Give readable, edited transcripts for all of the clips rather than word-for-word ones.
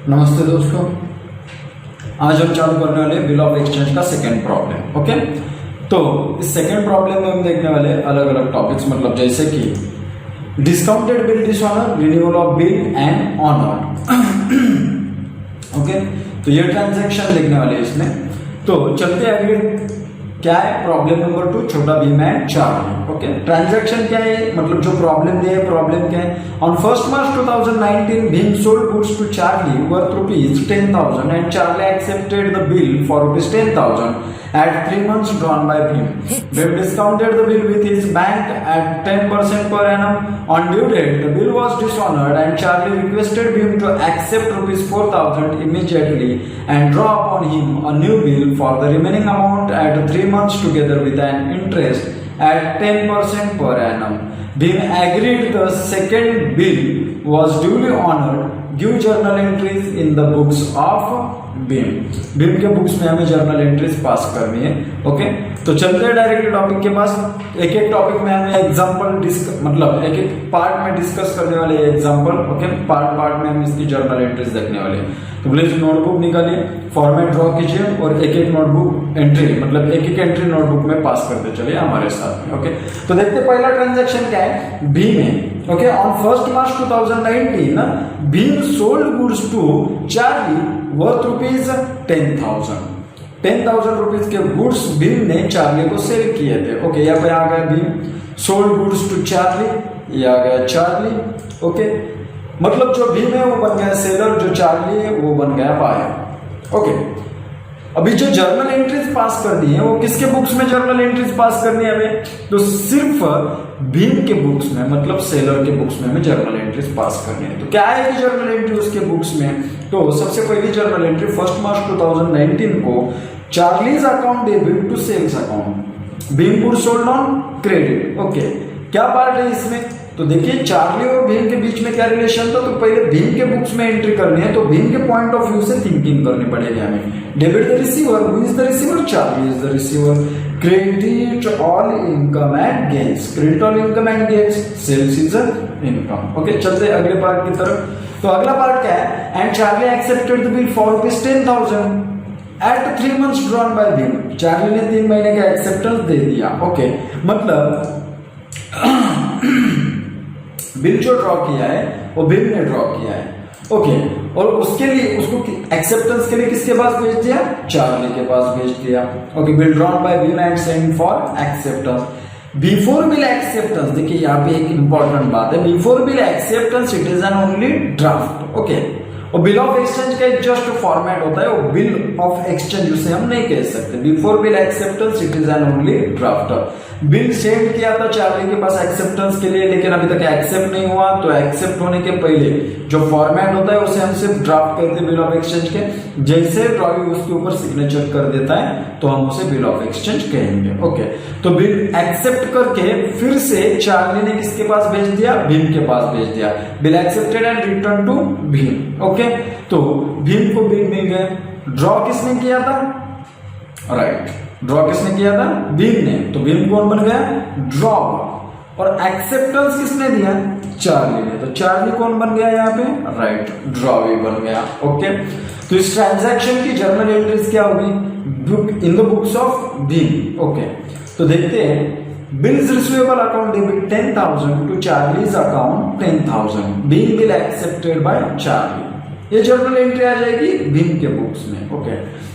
नमस्ते दोस्तों, आज हम चालू करने वाले बिल ऑफ एक्सचेंज का सेकेंड प्रॉब्लम। ओके, तो इस सेकेंड प्रॉब्लम में हम देखने वाले अलग अलग टॉपिक्स, मतलब जैसे कि discounted bill dishonour, renewal of bill and honour. Okay, तो ये ट्रांजैक्शन देखने वाले इसमें। तो चलते हैं आगे। क्या है प्रॉब्लम नंबर 2, छोटा Bhim and Charlie. Okay, transaction क्या है, मतलब जो प्रॉब्लम दिया है, प्रॉब्लम क्या है। On 1 March 2019 Bhim sold goods to Charlie worth ₹10,000 and Charlie accepted the bill for ₹10,000 at 3 months drawn by Bhim. Bhim discounted the bill with his bank at 10% per annum. On due date, the bill was dishonored and Charlie requested Bhim to accept ₹4,000 immediately and draw upon him a new bill for the remaining amount at 3 months together with an interest at 10% per annum. Bhim agreed the second bill was duly honored. Give journal entries in the books of Bhim. Bhim के books में हमें journal entries pass करनी है। Okay, तो चलते हैं directly topic के पास। एक एक टॉपिक में हमें एग्जांपल मतलब एक एक पार्ट में डिस्कस करने वाले एग्जांपल। ओके, पार्ट में हम इसकी जर्नल एंट्रीज देखने वाले हैं। तो प्लीज नोटबुक निकालिए, फॉर्मेट ड्रॉ कीजिए और एक एक नोटबुक एंट्री मतलब एक एक एंट्री नोटबुक में पास करते चलिए हमारे साथ में। ओके, तो देखते पहला ट्रांजेक्शन क्या है भीम है। Okay, on 1 March 2019 Bhim sold goods to Charlie worth ₹10,000 rupees के गुड्स भीम ने चार्ली को सेल किए थे। ओके, यहाँ पे आ गया Bhim sold goods to Charlie, ये आ गया चार्ली। ओके, मतलब जो भीम है वो बन गया सेलर, जो चार्ली है वो बन गया बायर। ओके, अभी जो जर्नल एंट्रीज पास करनी है वो किसके बुक्स में जर्नल एंट्रीज पास करनी है हमें, तो सिर्फ भीम के बुक्स में, मतलब सेलर के बुक्स में हमें जर्नल एंट्रीज पास करनी है। तो क्या है कि जर्नल एंट्री उसके बुक्स में, तो सबसे पहली जर्नल एंट्री 1 March 2019 को Charlie's account debit to sales account, Bhim goods sold on credit. Okay, क्या पार्ट है इसमें, तो देखिए चार्ली और भीम के बीच में क्या रिलेशन था, तो पहले भीम के बुक्स में एंट्री करनी है, तो भीम के पॉइंट ऑफ व्यू से थिंकिंग करनी पड़ेगी हमें। Debit the receiver, who is the receiver, Charlie is the receiver. Credit all income and gains, credit all income and gains, sales is income. Okay, चलते हैं अगले पार्ट की तरफ। तो अगला पार्ट क्या है, and Charlie accepted the bill for ₹10,000 at 3 months drawn by Bhim. Charlie ने 3 महीने का एक्सेप्टेंस दे दिया। ओके, मतलब बिल जो ड्रॉ किया है वो भीम ने ड्रॉ किया है। ओके, और उसके लिए उसको एक्सेप्टेंस के लिए किसके पास भेज दिया, चार्ली के पास भेज दिया। Okay, bill drawn by Bhim and send for acceptance. Before bill acceptance, देखिए यहाँ पे एक इंपॉर्टेंट बात है, before bill acceptance it is an only draft. Okay, और बिल ऑफ एक्सचेंज का एक जस्ट फॉर्मेट होता है, वो बिल ऑफ एक्सचेंज उसे हम नहीं कह सकते। Before bill acceptance it is an only draft. Bill send किया था चार्ली के पास एक्सेप्टेंस के लिए, लेकिन अभी तक एक्सेप्ट नहीं हुआ, तो एक्सेप्ट होने के पहले जो फॉर्मेट होता है उसे हम सिर्फ ड्राफ्ट कहते हैं बिल ऑफ एक्सचेंज के। जैसे ड्रॉइंग उसके ऊपर सिग्नेचर कर देता है तो हम उसे बिल ऑफ एक्सचेंज कहेंगे। ओके, तो बिल एक्सेप्ट करके फिर से चार्ली ने किसके पास भेज दिया, भीम के पास भेज दिया। Bill accepted and return to Bhim. Okay, तो भीम को बिल मिल गया। ड्रॉ किसने किया था, राइट, ड्रॉ किसने किया था, भीम ने, तो भीम कौन बन गया, ड्रॉ। और एक्सेप्टेंस किसने दिया, चार्ली ने, तो चार्ली कौन बन गया यहाँ पे, राइट, ड्रॉ भी बन गया। ओके, तो इस ट्रांजैक्शन की जर्नल एंट्रीज क्या होगी, book in the books of Bhim. Okay, तो देखते हैं bills receivable account debit 10,000 to Charlie's account 10,000, Bhim bill accepted by Charlie. ये जर्नल एंट्री आ जाएगी भीम के बुक्स में। ओके,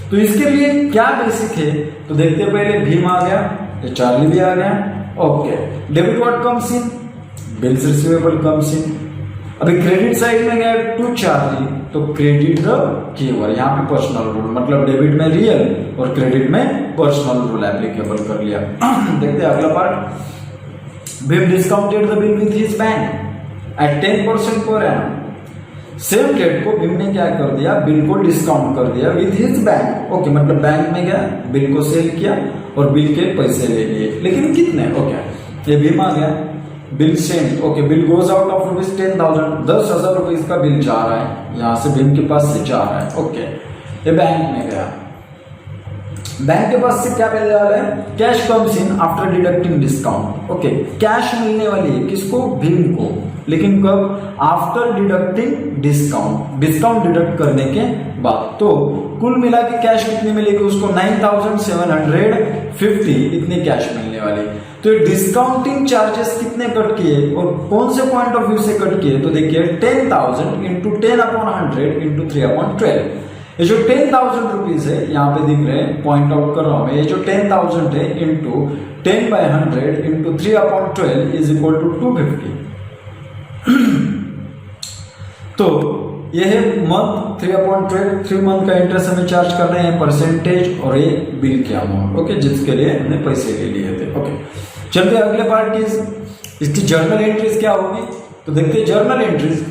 तो इसके लिए क्या बेसिक है, तो देखते पहले भीम आ गया, तो चार्ली भी आ गया। Okay, debit what comes in, bills receivable comes in. अभी क्रेडिट साइड में गया टू चार्ली, तो क्रेडिट द कीवर्ड, यहाँ पे पर्सनल रूल, मतलब डेबिट में रियल और क्रेडिट में पर्सनल रूल एप्लीकेबल कर लिया। देखते हैं अगला part. Bhim discounted the bill with his bank at 10% per annum. Same date को भीम ने क्या कर दिया, बिल को डिस्काउंट कर दिया विथ हिज बैंक। ओके, मतलब बैंक में गया, बिल को सेल किया और बिल के पैसे ले लिए, लेकिन कितने। ओके, ये भीम आ गया, bill send. Okay, bill goes out of ₹10,000, 10,000 rupees का बिल जा रहा है, यहां से भीम के पास से जा रहा है। ओके, ये बैंक में गया, बैंक के पास से क्या मिलने वाला है, cash comes in after deducting discount. Okay, cash मिलने वाली है किसको, भीम को। लेकिन कब? After deducting discount, discount deduct करने के बाद। तो कुल मिला के कैश कितनी मिलेगी उसको? 9750 इतनी कैश मिलने वाली। तो ये डिस्काउंटिंग चार्जेस कितने कट किए और कौन से पॉइंट ऑफ व्यू से कट किए? तो देखिए 10,000 इंटू 10/100 इंटू 3/12। ये जो 10,000 रुपीज है यहाँ पे दिख रहे हैं, पॉइंट आउट कर रहा हूं मैं, ये जो 10,000 है into 10/100 into 3/12 is equal to 250। तो ये है मंथ 3/12, 3 मंथ का इंटरेस्ट हमें चार्ज कर रहे हैं परसेंटेज, और ये बिल की अमाउंट, ओके, जिसके लिए हमने पैसे ले लिए थे। ओके, चलते अगले पार्ट की, इसकी जर्नल एंट्रीज क्या होगी? तो देखते हैं journal entries.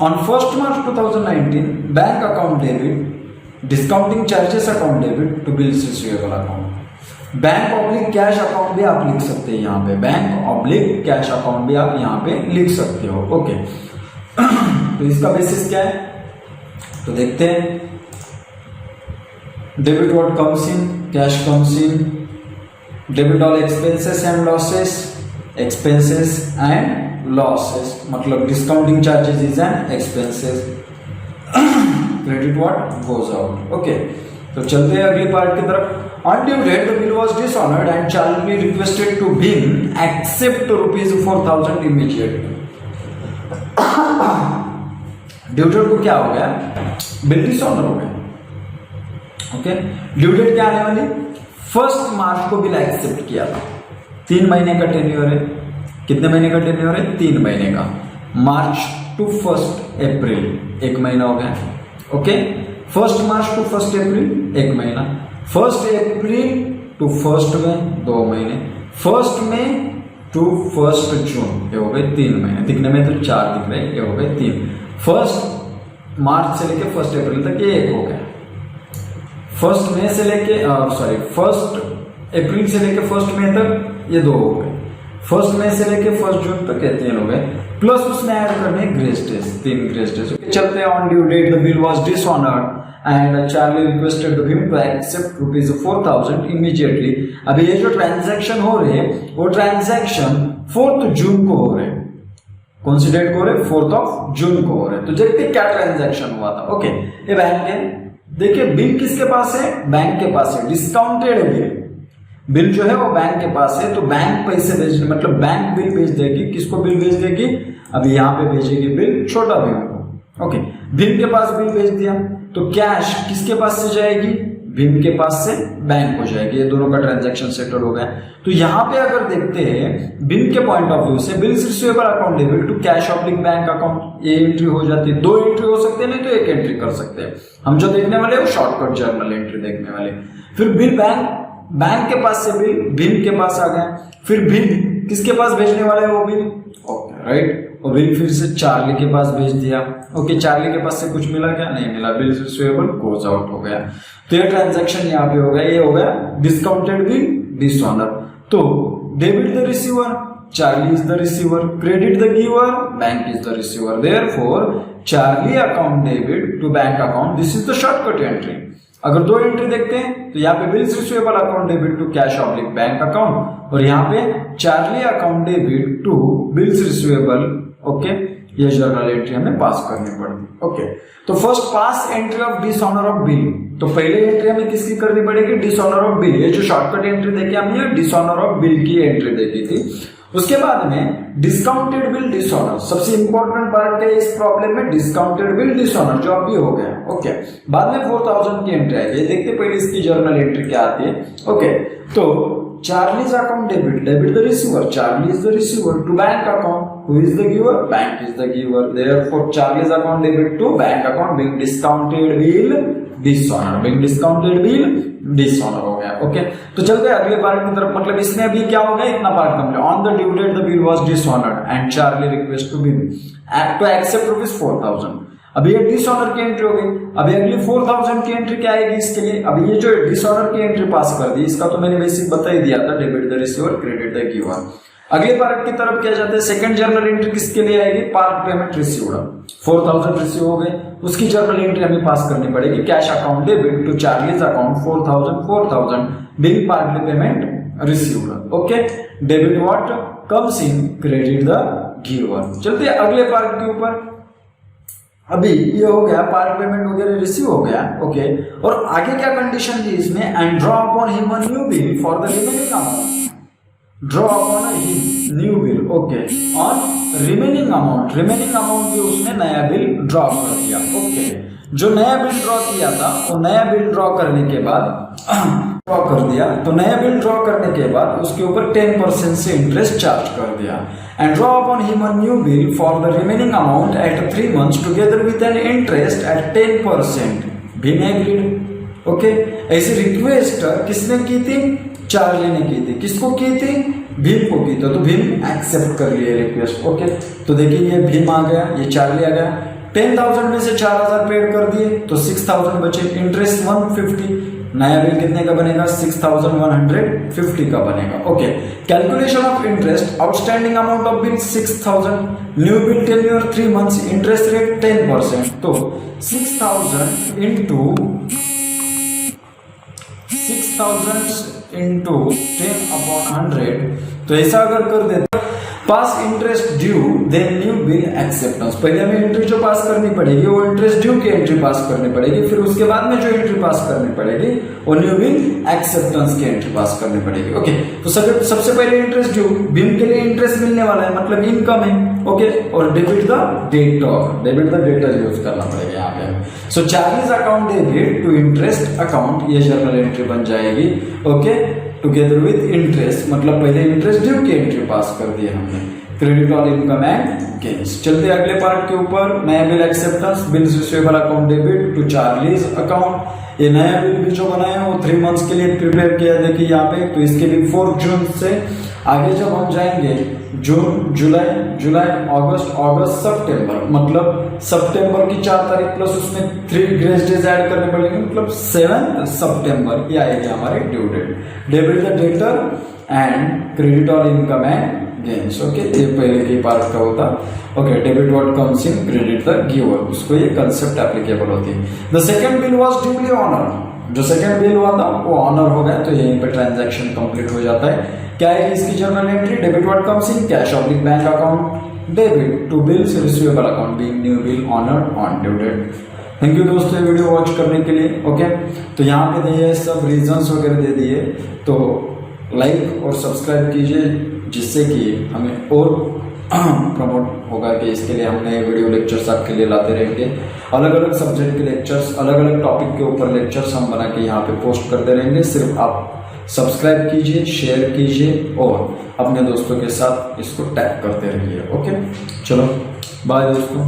On 1 March 2019 bank account debit, discounting charges account debit to bills receivable account. Bank oblique cash account भी आप लिख सकते हैं यहाँ पे, बैंक ऑब्लिक कैश अकाउंट भी आप यहाँ पे लिख सकते हो। ओके, तो इसका बेसिस क्या है? तो देखते हैं। Debit what comes in, cash comes in, debit all expenses and losses, expenses and losses, मतलब discounting charges is an expenses, credit what goes out. Okay, तो चलते हैं अगली पार्ट की तरफ। On due date, the bill was dishonored and Charlie requested to BIN accept ₹4,000 immediately. Due date को क्या हो गया? बिल डिसऑनर हो गया। ओके, ड्यू डेट क्या आने वाली? 1 मार्च को बिल एक्सेप्ट किया था। 3 महीने का टेन्योर है। कितने महीने का टेन्योर है? 3 महीने का। मार्च टू 1 अप्रैल 1 महीना हो गया। ओके, 1 मार्च टू 1 अप्रैल 1 महीना, 1 अप्रैल टू 1 मई 2 महीने, 1 मई टू 1 जून, ये हो गए 3 महीने। दिखने में तो 4 दिख रहे, ये हो गए 3। 1 मार्च से लेके 1 अप्रैल तक ये 1 हो गया। 1 मई से लेके 1 अप्रैल से लेके 1 मई तक ये 2 हो गए। 1 मई से लेके 1 जून तक ये 3 हो गए, प्लस उसमें ऐड करने ग्रेस डेज, 3 ग्रेस डेज। चलते हैं। On due date the bill was dishonoured and Charlie requested him to accept ₹4,000 immediately। अभी ये जो ट्रांजैक्शन हो रहे हैं वो ट्रांजैक्शन 4 जून को हो रहे हैं। कौन सी डेट को हो रहे? 4 जून को हो रहे हैं। तो देखते क्या ट्रांजैक्शन हुआ था। ओके, ये बैंक है। देखिए बिल किसके पास है? बैंक के पास है। डिस्काउंटेड बिल, बिल जो है वो बैंक के पास है। तो बैंक पैसे भेजने, मतलब बैंक बिल भेज देगी। किसको बिल भेज देगी? अभी यहाँ पे भेजेगी बिल छोटा भीम को। ओके, भीम के पास बिल भेज दिया, तो कैश किसके पास से जाएगी? भीम के पास से बैंक को जाएगी। ये दोनों का ट्रांजैक्शन सेटल हो गया। तो यहाँ पे अगर देखते हैं भीम के पॉइंट ऑफ व्यू से, bills receivable account debit to cash oblique bank account, ये एंट्री हो जाती है। 2 एंट्री हो सकते हैं, नहीं तो 1 एंट्री कर सकते हैं। हम जो देखने वाले वो शॉर्टकट जर्नल एंट्री देखने वाले। फिर बिल बैंक के पास से बिल भीम के पास आ गया। फिर भीम किसके पास भेजने वाला है? वो बिल, ओके राइट, और बिल फिर से चार्ली के पास भेज दिया। ओके, चार्ली के पास से कुछ मिला क्या? नहीं मिला। बिल रिसीवेबल गोज आउट हो गया। तो ये ट्रांजैक्शन यहाँ पे हो गया। ये हो गया डिस्काउंटेड बिल डिसऑनर। तो debit the receiver, Charlie is the receiver, credit the giver, bank is the receiver. Therefore Charlie account debit to bank account, this is the shortcut entry. अगर 2 एंट्री देखते हैं तो यहाँ पे bills receivable account debit to cash oblique bank account, और यहाँ पे Charlie account debit to bills receivable. Okay, ये जर्नल एंट्री हमें पास करनी पड़ती। ओके, तो first pass entry of dishonour of bill. तो पहले एंट्री हमें किसकी करनी पड़ेगी? Dishonour of bill. ये जो शॉर्टकट एंट्री देखी हमने डिसऑनर ऑफ बिल की एंट्री देखी थी। उसके बाद में डिस्काउंटेड बिल डिसऑनर, सबसे इंपॉर्टेंट पार्ट है इस प्रॉब्लम में, डिस्काउंटेड बिल डिसऑनर जो अभी हो गया। ओके, बाद में 4,000 की एंट्री आएगी। देखते पहले इसकी जर्नल एंट्री क्या आती है। ओके, तो Charlie's account debit the receiver, Charlie is the receiver, to bank account, who is the giver? Bank is the giver. Therefore Charlie's account debit to bank account, being discounted bill dishonor, being discounted bill dishonor हो गया। Okay, तो चलते हैं अगले part की तरफ। मतलब इसमें अभी क्या हो गया? इतना part complete. On the due date the bill was dishonoured and Charlie request to bill to accept ₹4,000। अभी ये डिसऑनर की एंट्री हो गई। अभी अगली 4,000 की एंट्री क्या आएगी इसके लिए? अभी ये जो डिसऑनर की एंट्री पास कर दी, इसका तो मैंने बेसिक बता ही दिया था, debit the receiver, credit the giver. अगले पार्ट की तरफ क्या जाते हैं? सेकंड जर्नल एंट्री किसके लिए आएगी? पार्ट पेमेंट रिसीव्ड, 4,000 रिसीव हो गए, उसकी जर्नल एंट्री हमें पास करनी पड़ेगी। Cash account debit to Charlie's account 4,000 bill partly payment received. Okay, debit what comes in, credit the giver. चलते हैं अगले पार्ट के ऊपर। अभी ये हो गया, पार्ट पेमेंट वगैरह रिसीव हो गया, ओके। और आगे क्या कंडीशन थी इसमें, and draw upon him a new bill for the remaining amount, draw upon him new bill, okay, on remaining amount, remaining amount भी उसने नया बिल ड्रॉ कर दिया, ओके। जो नया बिल ड्रॉ किया था वो नया बिल ड्रॉ करने के बाद ड्रॉ कर दिया, तो नया बिल ड्रॉ करने के बाद उसके ऊपर 10% से इंटरेस्ट चार्ज कर दिया। And draw upon him a new bill for the remaining amount at 3 months together with an interest eight 10%, भी नहीं एग्रीड, ओके। ऐसी रिक्वेस्ट किसने की थी, चार्ली ने की थी। किसको की थी, भीम को की थी, तो भीम एक्सेप्ट कर लिए रिक्वेस्ट, ओके। तो देखिए ये भीम आ गया, ये चार्ली आ गया, 10,000 में से 4,000 पेड कर दिए तो 6,000 बचे, इंटरेस्ट 150, नया बिल कितने का बनेगा, 6,150 का बनेगा, okay. Calculation of interest, outstanding amount of bill 6,000, new bill tenure 3 months, interest rate 10%, तो 6,000 इंटू 10/100, तो ऐसा अगर कर देते pass interest due then new bill acceptance, पहले हमें एंट्री जो पास करनी पड़ेगी वो इंटरेस्ट ड्यू की एंट्री पास करनी पड़ेगी, फिर उसके बाद में जो एंट्री पास करनी पड़ेगी वो न्यू बिल एक्सेप्टेंस की एंट्री पास करनी पड़ेगी, ओके। तो सबसे पहले इंटरेस्ट ड्यू, भीम के लिए इंटरेस्ट मिलने वाला है, मतलब इनकम है, ओके। और डेबिट द डेटर यूज करना पड़ेगा यहाँ पे। So Charlie's account debit to interest account, ये जर्नल एंट्री बन जाएगी, ओके, टुगेदर विद इंटरेस्ट, मतलब पहले इंटरेस्ट ड्यू की एंट्री पास कर दी हमने, credit on income and gains. चलते अगले पार्ट के ऊपर, नया bill acceptance, bills receivable account debit to Charlie's account. ये नया बिल भी जो बनाया है वो 3 months के लिए प्रिपेयर किया, देखिए यहाँ पे, तो इसके लिए 4 जून से आगे जब हम जाएंगे, जून, जुलाई, अगस्त, सितंबर, मतलब सितंबर की 4 तारीख प्लस उसमें 3 ग्रेस डेज ऐड करने पड़ेंगे, मतलब 7 सितंबर ये आएगी हमारी due date. Debit the debtor and credit on income and gains, okay. ये पहले के पार्ट का होता, okay. Debit what comes in, credit the giver, उसको ये कंसेप्ट एप्लीकेबल होती है। The second bill was duly honoured, जो सेकंड बिल हुआ था वो ऑनर हो गया, तो यहीं पे ट्रांजैक्शन कंप्लीट हो जाता है। क्या है इसकी journal entry, debit what comes in cash oblique bank account, debit to bills receivable account being new bill honoured on due date. Thank you दोस्तों ये वीडियो वॉच करने के लिए, ओके। तो यहाँ पे दिए सब रीजंस वगैरह दे दिए, तो लाइक और सब्सक्राइब कीजिए, जिससे कि हमें और प्रमोट होगा कि इसके लिए हम नए वीडियो लेक्चर्स आपके लिए लाते रहेंगे। अलग अलग सब्जेक्ट के लेक्चर्स, अलग अलग टॉपिक के ऊपर लेक्चर्स हम बना के यहाँ पे पोस्ट करते रहेंगे। सिर्फ आप सब्सक्राइब कीजिए, शेयर कीजिए और अपने दोस्तों के साथ इसको टैग करते रहिए, ओके। चलो बाय दोस्तों।